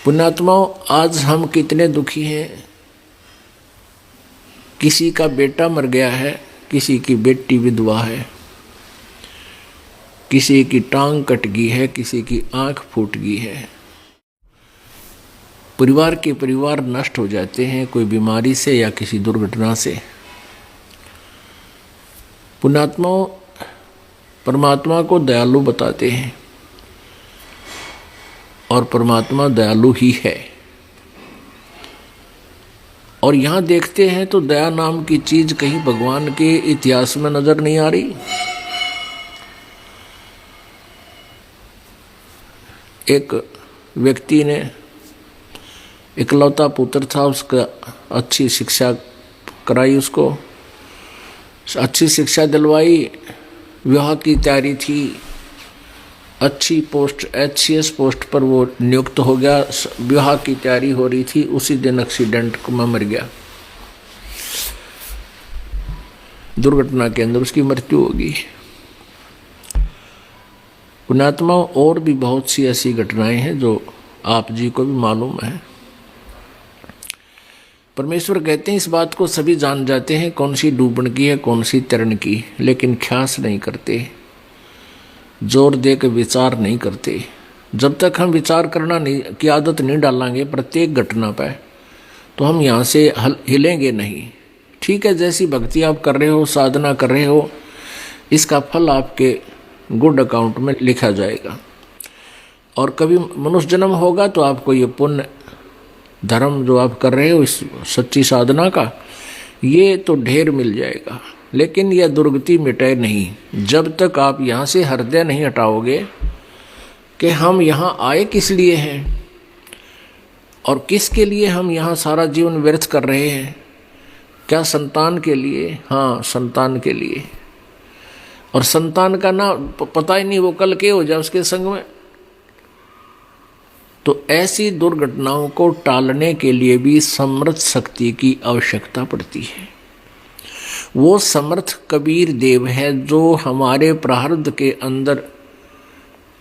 पुण्यात्माओं, आज हम कितने दुखी हैं। किसी का बेटा मर गया है, किसी की बेटी विधवा है, किसी की टांग कट गई है, किसी की आंख फूट गई है। परिवार के परिवार नष्ट हो जाते हैं, कोई बीमारी से या किसी दुर्घटना से। पुण्यात्माओं, परमात्मा को दयालु बताते हैं और परमात्मा दयालु ही है। और यहाँ देखते हैं तो दया नाम की चीज कहीं भगवान के इतिहास में नजर नहीं आ रही। एक व्यक्ति ने, इकलौता पुत्र था, उसका अच्छी शिक्षा कराई, उसको अच्छी शिक्षा दिलवाई, विवाह की तैयारी थी, अच्छी पोस्ट HCS पोस्ट पर वो नियुक्त हो गया, विवाह की तैयारी हो रही थी, उसी दिन एक्सीडेंट में मर गया। दुर्घटना के अंदर उसकी मृत्यु हो गई। पुण्यात्माओं, और भी बहुत सी ऐसी घटनाएं हैं जो आप जी को भी मालूम है। परमेश्वर कहते हैं इस बात को सभी जान जाते हैं, कौन सी डूबन की है, कौन सी तरण की, लेकिन ख्यास नहीं करते, जोर दे के विचार नहीं करते। जब तक हम विचार करना नहीं की आदत नहीं डालेंगे प्रत्येक घटना पर, तो हम यहाँ से हिलेंगे नहीं। ठीक है, जैसी भक्ति आप कर रहे हो, साधना कर रहे हो, इसका फल आपके गुड अकाउंट में लिखा जाएगा। और कभी मनुष्य जन्म होगा तो आपको ये पुण्य धर्म जो आप कर रहे हो, इस सच्ची साधना का, ये तो ढेर मिल जाएगा। लेकिन यह दुर्गति मिटे नहीं जब तक आप यहाँ से हृदय नहीं हटाओगे कि हम यहाँ आए किस लिए हैं और किसके लिए हम यहाँ सारा जीवन व्यर्थ कर रहे हैं। क्या संतान के लिए? हाँ, संतान के लिए। और संतान का ना पता ही नहीं वो कल के हो जाए उसके संग में। तो ऐसी दुर्घटनाओं को टालने के लिए भी समर्थ शक्ति की आवश्यकता पड़ती है। वो समर्थ कबीर देव है जो हमारे प्रारब्ध के अंदर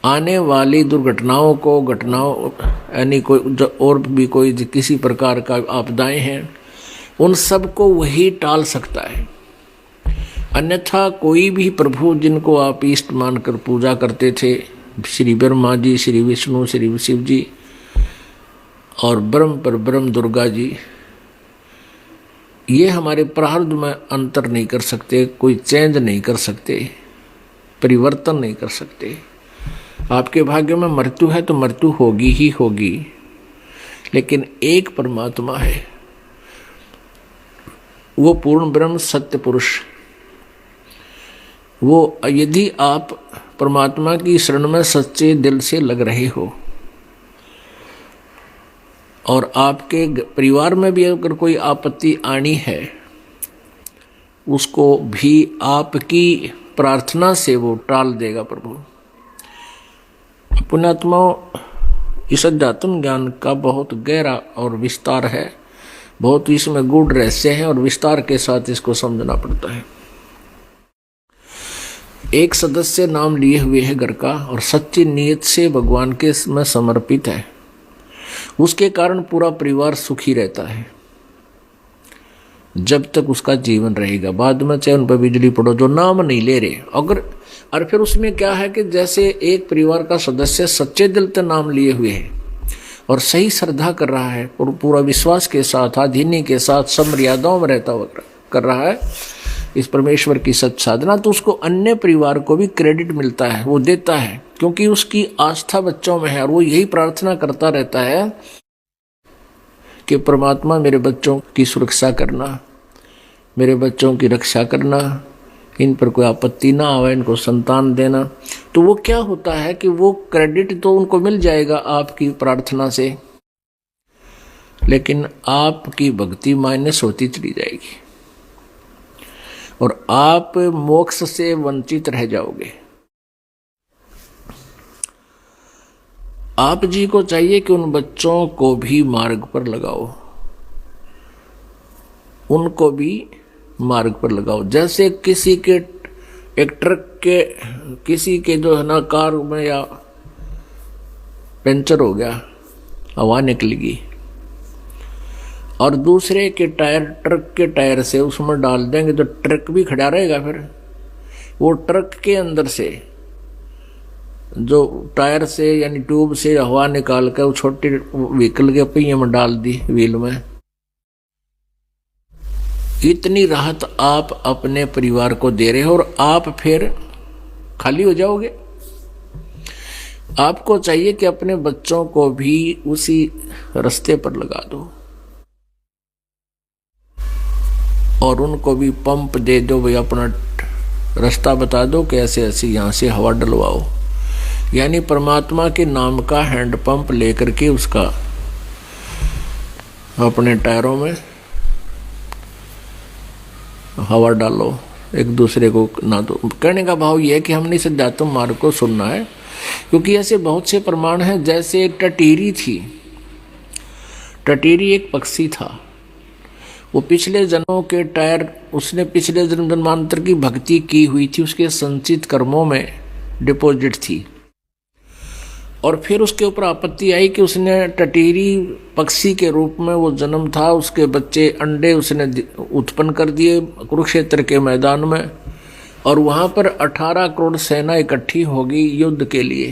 आने वाली दुर्घटनाओं को, घटनाओं यानी कोई और भी कोई किसी प्रकार का आपदाएं हैं, उन सब को वही टाल सकता है। अन्यथा कोई भी प्रभु जिनको आप इष्ट मानकर पूजा करते थे, श्री ब्रह्मा जी, श्री विष्णु, श्री शिव जी और ब्रह्म पर ब्रह्म दुर्गा जी, ये हमारे प्रारब्ध में अंतर नहीं कर सकते, कोई चेंज नहीं कर सकते, परिवर्तन नहीं कर सकते। आपके भाग्य में मृत्यु है तो मृत्यु होगी ही होगी, लेकिन एक परमात्मा है, वो पूर्ण ब्रह्म सत्य पुरुष। वो यदि आप परमात्मा की शरण में सच्चे दिल से लग रहे हो और आपके परिवार में भी अगर कोई आपत्ति आनी है, उसको भी आपकी प्रार्थना से वो टाल देगा प्रभु। पुण्यात्माओं, इस अध्यात्म ज्ञान का बहुत गहरा और विस्तार है, बहुत इसमें गूढ़ रहस्य है और विस्तार के साथ इसको समझना पड़ता है। एक सदस्य नाम लिए हुए है घर का और सच्ची नीयत से भगवान के में समर्पित है, उसके कारण पूरा परिवार सुखी रहता है जब तक उसका जीवन रहेगा। बाद में चाहे उन पर बिजली पड़ो, जो नाम नहीं ले रहे अगर, और फिर उसमें क्या है कि जैसे एक परिवार का सदस्य सच्चे दिल से नाम लिए हुए है और सही श्रद्धा कर रहा है और पूरा विश्वास के साथ, आधीनी के साथ, सब मर्यादाओं में रहता हुआ कर रहा है इस परमेश्वर की सच साधना, तो उसको अन्य परिवार को भी क्रेडिट मिलता है, वो देता है, क्योंकि उसकी आस्था बच्चों में है और वो यही प्रार्थना करता रहता है कि परमात्मा मेरे बच्चों की सुरक्षा करना, मेरे बच्चों की रक्षा करना, इन पर कोई आपत्ति ना आवे, इनको संतान देना। तो वो क्या होता है कि वो क्रेडिट तो उनको मिल जाएगा आपकी प्रार्थना से, लेकिन आपकी भक्ति माइनस होती चली जाएगी और आप मोक्ष से वंचित रह जाओगे। आप जी को चाहिए कि उन बच्चों को भी मार्ग पर लगाओ, उनको भी मार्ग पर लगाओ। जैसे किसी के एक ट्रक के, किसी के जो है ना कार में या पंचर हो गया हवा निकलेगी, और दूसरे के टायर, ट्रक के टायर से उसमें डाल देंगे तो ट्रक भी खड़ा रहेगा। फिर वो ट्रक के अंदर से जो टायर से यानी ट्यूब से हवा निकाल कर वो छोटे व्हीकल के पहिए में डाल दी, व्हील में। इतनी राहत आप अपने परिवार को दे रहे हो और आप फिर खाली हो जाओगे। आपको चाहिए कि अपने बच्चों को भी उसी रास्ते पर लगा दो और उनको भी पंप दे दो, भाई अपना रास्ता बता दो कि ऐसे ऐसे यहाँ से हवा डलवाओ। यानी परमात्मा के नाम का हैंडपंप लेकर के उसका अपने टायरों में हवा डालो, एक दूसरे को ना दो। कहने का भाव यह है कि हमने इस अध्यात्म मार्ग को सुनना है, क्योंकि ऐसे बहुत से प्रमाण हैं। जैसे एक टटीरी थी, टटीरी एक पक्षी था, वो पिछले जन्मों के टायर, उसने पिछले जन्म जन्मांतर की भक्ति की हुई थी, उसके संचित कर्मों में डिपॉजिट थी। और फिर उसके ऊपर आपत्ति आई कि उसने टटीरी पक्षी के रूप में वो जन्म था, उसके बच्चे अंडे उसने उत्पन्न कर दिए कुरुक्षेत्र के मैदान में, और वहां पर 18 करोड़ सेना इकट्ठी होगी युद्ध के लिए।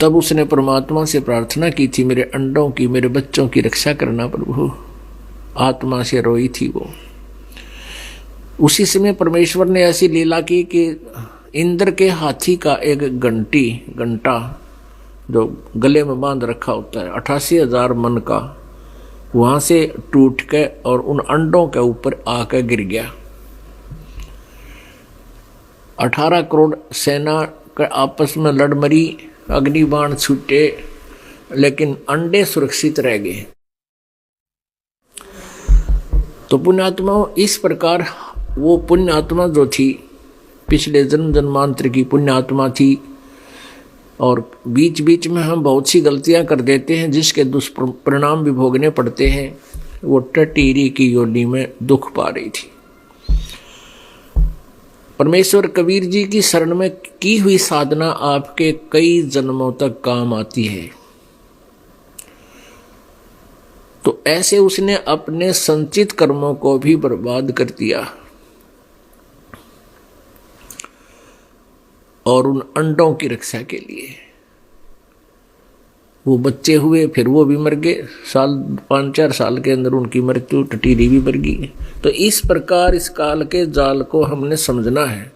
तब उसने परमात्मा से प्रार्थना की थी, मेरे अंडों की, मेरे बच्चों की रक्षा करना प्रभु। आत्मा से रोई थी वो। उसी समय परमेश्वर ने ऐसी लीला की कि इंद्र के हाथी का एक घंटा जो गले में बांध रखा होता है 88,000 मन का, वहां से टूट के और उन अंडों के ऊपर आकर गिर गया। 18 करोड़ सेना के आपस में लड़ मरी, अग्निबाण छूटे, लेकिन अंडे सुरक्षित रह गए। तो पुण्यात्मा इस प्रकार वो पुण्यात्मा जो थी, पिछले जन्म जन्मांतर की पुण्यात्मा थी, और बीच बीच में हम बहुत सी गलतियां कर देते हैं जिसके दुष्परिणाम भी भोगने पड़ते हैं। वो टटीरी की योनि में दुख पा रही थी। परमेश्वर कबीर जी की शरण में की हुई साधना आपके कई जन्मों तक काम आती है। तो ऐसे उसने अपने संचित कर्मों को भी बर्बाद कर दिया और उन अंडों की रक्षा के लिए वो बच्चे हुए, फिर वो भी मर गए। 5-4 साल के अंदर उनकी मृत्यु, टटीरी भी मर गई। तो इस प्रकार इस काल के जाल को हमने समझना है।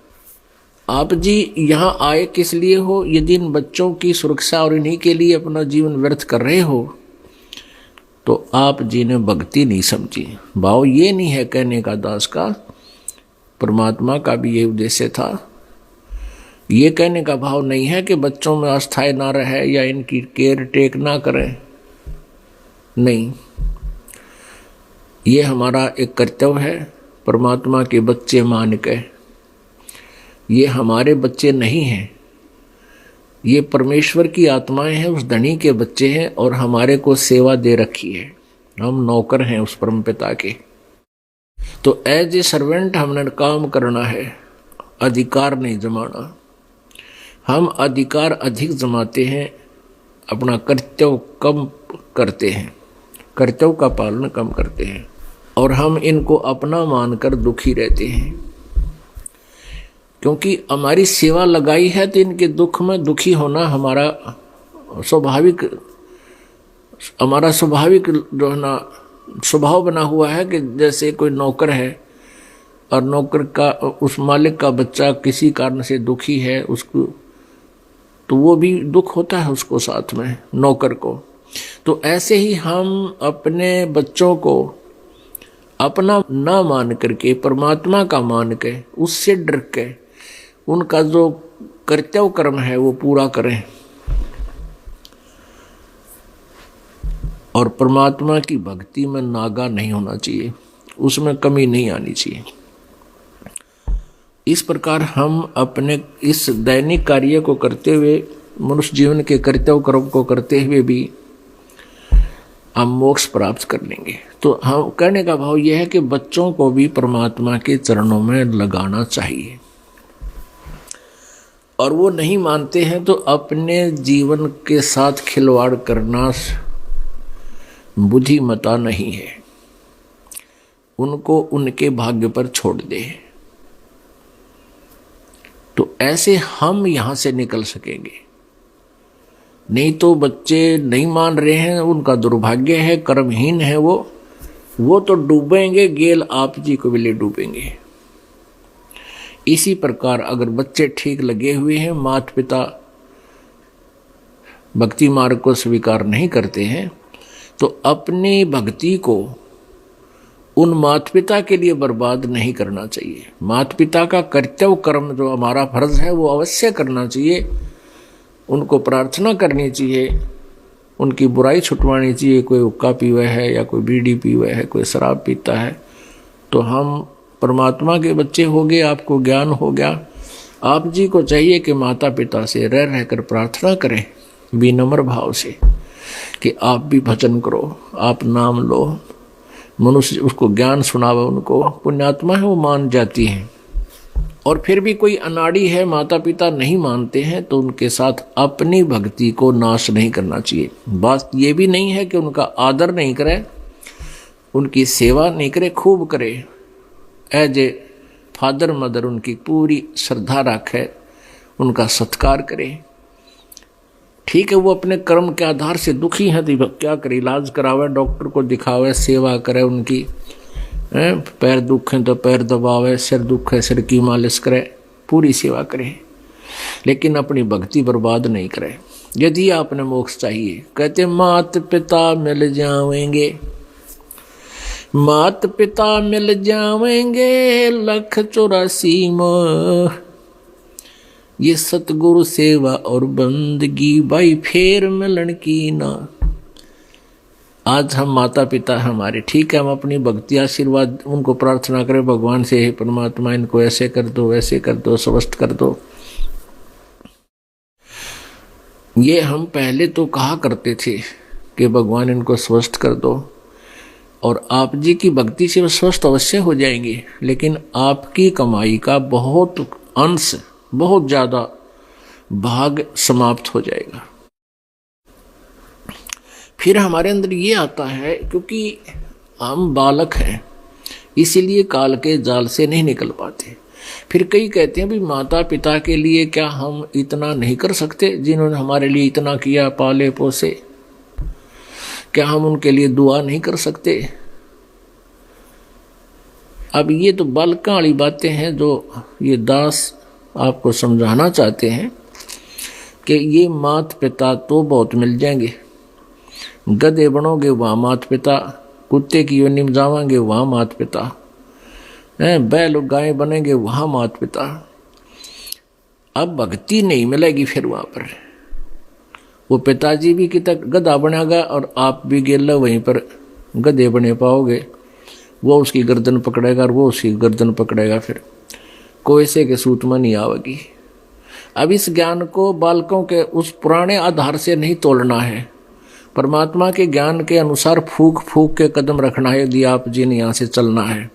आप जी यहाँ आए किस लिए हो? यदि इन बच्चों की सुरक्षा और इन्हीं के लिए अपना जीवन व्यर्थ कर रहे हो तो आप जी ने भक्ति नहीं समझी। भाव ये नहीं है कहने का दास का, परमात्मा का भी ये उद्देश्य था। ये कहने का भाव नहीं है कि बच्चों में आस्थाएं ना रहे या इनकी केयर टेक ना करें, नहीं। ये हमारा एक कर्तव्य है परमात्मा के बच्चे मान के। ये हमारे बच्चे नहीं हैं, ये परमेश्वर की आत्माएं हैं, उस धनी के बच्चे हैं और हमारे को सेवा दे रखी है। हम नौकर हैं उस परमपिता के। तो एज ए सर्वेंट हमने काम करना है, अधिकार नहीं जमाना। हम अधिकार अधिक जमाते हैं, अपना कर्तव्य कम करते हैं, कर्तव्य का पालन कम करते हैं और हम इनको अपना मानकर दुखी रहते हैं। क्योंकि हमारी सेवा लगाई है तो इनके दुख में दुखी होना हमारा स्वाभाविक जो है ना स्वभाव बना हुआ है। कि जैसे कोई नौकर है और नौकर का उस मालिक का बच्चा किसी कारण से दुखी है, उसको तो वो भी दुख होता है उसको साथ में, नौकर को। तो ऐसे ही हम अपने बच्चों को अपना ना मान करके परमात्मा का मान के, उससे डर के उनका जो कर्तव्य कर्म है वो पूरा करें और परमात्मा की भक्ति में नागा नहीं होना चाहिए, उसमें कमी नहीं आनी चाहिए। इस प्रकार हम अपने इस दैनिक कार्य को करते हुए, मनुष्य जीवन के कर्तव्य कर्म को करते हुए भी हम मोक्ष प्राप्त कर लेंगे। तो हम कहने का भाव यह है कि बच्चों को भी परमात्मा के चरणों में लगाना चाहिए। और वो नहीं मानते हैं तो अपने जीवन के साथ खिलवाड़ करना बुद्धिमता नहीं है। उनको उनके भाग्य पर छोड़ दे, तो ऐसे हम यहां से निकल सकेंगे। नहीं तो बच्चे नहीं मान रहे हैं, उनका दुर्भाग्य है, कर्महीन है वो तो डूबेंगे, गेल आप जी को भी ले डूबेंगे। इसी प्रकार अगर बच्चे ठीक लगे हुए हैं, माता पिता भक्ति मार्ग को स्वीकार नहीं करते हैं, तो अपनी भक्ति को उन माता पिता के लिए बर्बाद नहीं करना चाहिए। माता पिता का कर्तव्य कर्म जो हमारा फर्ज है वो अवश्य करना चाहिए, उनको प्रार्थना करनी चाहिए, उनकी बुराई छुटवानी चाहिए। कोई हुक्का पीवा है या कोई बीड़ी पीवा है, कोई शराब पीता है, तो हम परमात्मा के बच्चे हो गए, आपको ज्ञान हो गया। आप जी को चाहिए कि माता पिता से रह रहकर प्रार्थना करें विनम्र भाव से कि आप भी भजन करो, आप नाम लो। मनुष्य उसको ज्ञान सुनावे, उनको पुण्यात्मा है वो मान जाती है। और फिर भी कोई अनाड़ी है, माता पिता नहीं मानते हैं, तो उनके साथ अपनी भक्ति को नाश नहीं करना चाहिए। बात ये भी नहीं है कि उनका आदर नहीं करे, उनकी सेवा नहीं करे, खूब करे, एज ए फादर मदर उनकी पूरी श्रद्धा रखे, उनका सत्कार करे। ठीक है, वो अपने कर्म के आधार से दुखी हैं तो क्या करे, इलाज करावे, डॉक्टर को दिखावे, सेवा करे उनकी। पैर दुख है तो पैर दबावे, सिर दुख है सिर की मालिश करे, पूरी सेवा करे, लेकिन अपनी भक्ति बर्बाद नहीं करे। यदि आपने मोक्ष चाहिए, कहते मात पिता मिल जावेंगे, मात पिता मिल जावेंगे, 184 मोह, ये सतगुरु सेवा और बंदगी, भाई फेर मिलन की ना। आज हम माता पिता हमारे, ठीक है, हम अपनी भक्ति आशीर्वाद उनको प्रार्थना करें भगवान से, हे परमात्मा इनको ऐसे कर दो, वैसे कर दो, स्वस्थ कर दो। ये हम पहले तो कहा करते थे कि भगवान इनको स्वस्थ कर दो, और आप जी की भक्ति से वो स्वस्थ अवश्य हो जाएंगे, लेकिन आपकी कमाई का बहुत अंश, बहुत ज्यादा भाग समाप्त हो जाएगा। फिर हमारे अंदर ये आता है, क्योंकि हम बालक हैं, इसीलिए काल के जाल से नहीं निकल पाते। फिर कई कहते हैं भी माता पिता के लिए क्या हम इतना नहीं कर सकते, जिन्होंने हमारे लिए इतना किया, पाले पोसे, क्या हम उनके लिए दुआ नहीं कर सकते? अब ये तो बालका वाली बातें हैं जो ये दास आपको समझाना चाहते हैं कि ये माता पिता तो बहुत मिल जाएंगे। गधे बनोगे वहाँ माता पिता, कुत्ते की योनि में जावांगे वहाँ माता पिता, बैल गाय बनेंगे वहाँ माता पिता। अब भक्ति नहीं मिलेगी फिर वहाँ पर, वो पिताजी भी कितना गधा बनेगा और आप भी गेला वहीं पर गधे बने पाओगे। वो उसकी गर्दन पकड़ेगा और वो उसकी गर्दन पकड़ेगा, फिर कोयसे के सूत में नहीं आवेगी। अब इस ज्ञान को बालकों के उस पुराने आधार से नहीं तोड़ना है, परमात्मा के ज्ञान के अनुसार फूक फूक के कदम रखना है। यदि आप जी ने यहाँ से चलना है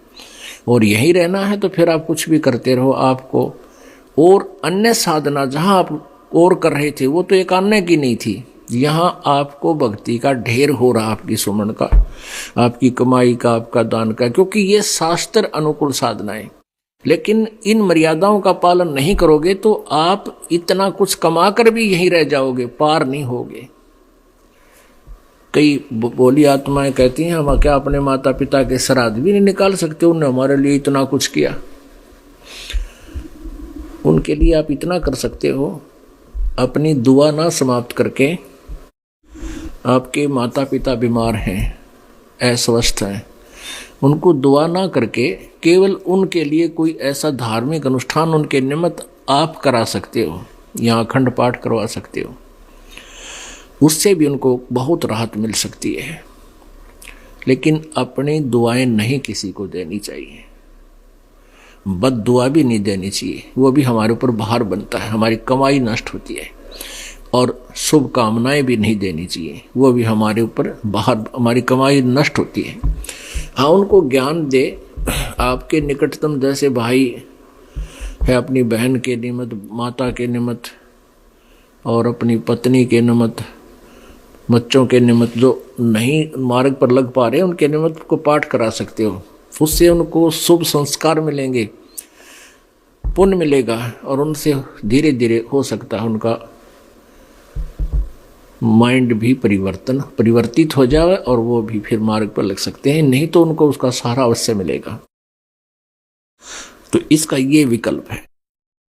और यहीं रहना है, तो फिर आप कुछ भी करते रहो। आपको और अन्य साधना जहाँ आप और कर रहे थे वो तो एक अन्य की नहीं थी, यहाँ आपको भक्ति का ढेर हो रहा, आपकी सुमन का, आपकी कमाई का, आपका दान का, क्योंकि ये शास्त्र अनुकूल साधनाएं। लेकिन इन मर्यादाओं का पालन नहीं करोगे तो आप इतना कुछ कमा कर भी यहीं रह जाओगे, पार नहीं होगे। कई बोली आत्माएं कहती हैं हम क्या अपने माता पिता के श्राद्ध भी नहीं निकाल सकते, उन्होंने हमारे लिए इतना कुछ किया। उनके लिए आप इतना कर सकते हो, अपनी दुआ ना समाप्त करके, आपके माता पिता बीमार हैं, अस्वस्थ हैं, उनको दुआ ना करके केवल उनके लिए कोई ऐसा धार्मिक अनुष्ठान उनके निमित्त आप करा सकते हो, या अखंड पाठ करवा सकते हो, उससे भी उनको बहुत राहत मिल सकती है। लेकिन अपनी दुआएं नहीं किसी को देनी चाहिए, बद दुआ भी नहीं देनी चाहिए, वो भी हमारे ऊपर भार बनता है, हमारी कमाई नष्ट होती है। और शुभ कामनाएं भी नहीं देनी चाहिए, वो भी हमारे ऊपर बाहर, हमारी कमाई नष्ट होती है। हाँ, उनको ज्ञान दे, आपके निकटतम जैसे भाई है अपनी बहन के निमित्त, माता के निमित्त और अपनी पत्नी के निमित्त, बच्चों के निमित्त जो नहीं मार्ग पर लग पा रहे उनके निमित्त को पाठ करा सकते हो। उससे उनको शुभ संस्कार मिलेंगे, पुण्य मिलेगा और उनसे धीरे धीरे हो सकता है उनका माइंड भी परिवर्तित हो जाए और वो भी फिर मार्ग पर लग सकते हैं। नहीं तो उनको उसका सहारा अवश्य मिलेगा। तो इसका ये विकल्प है।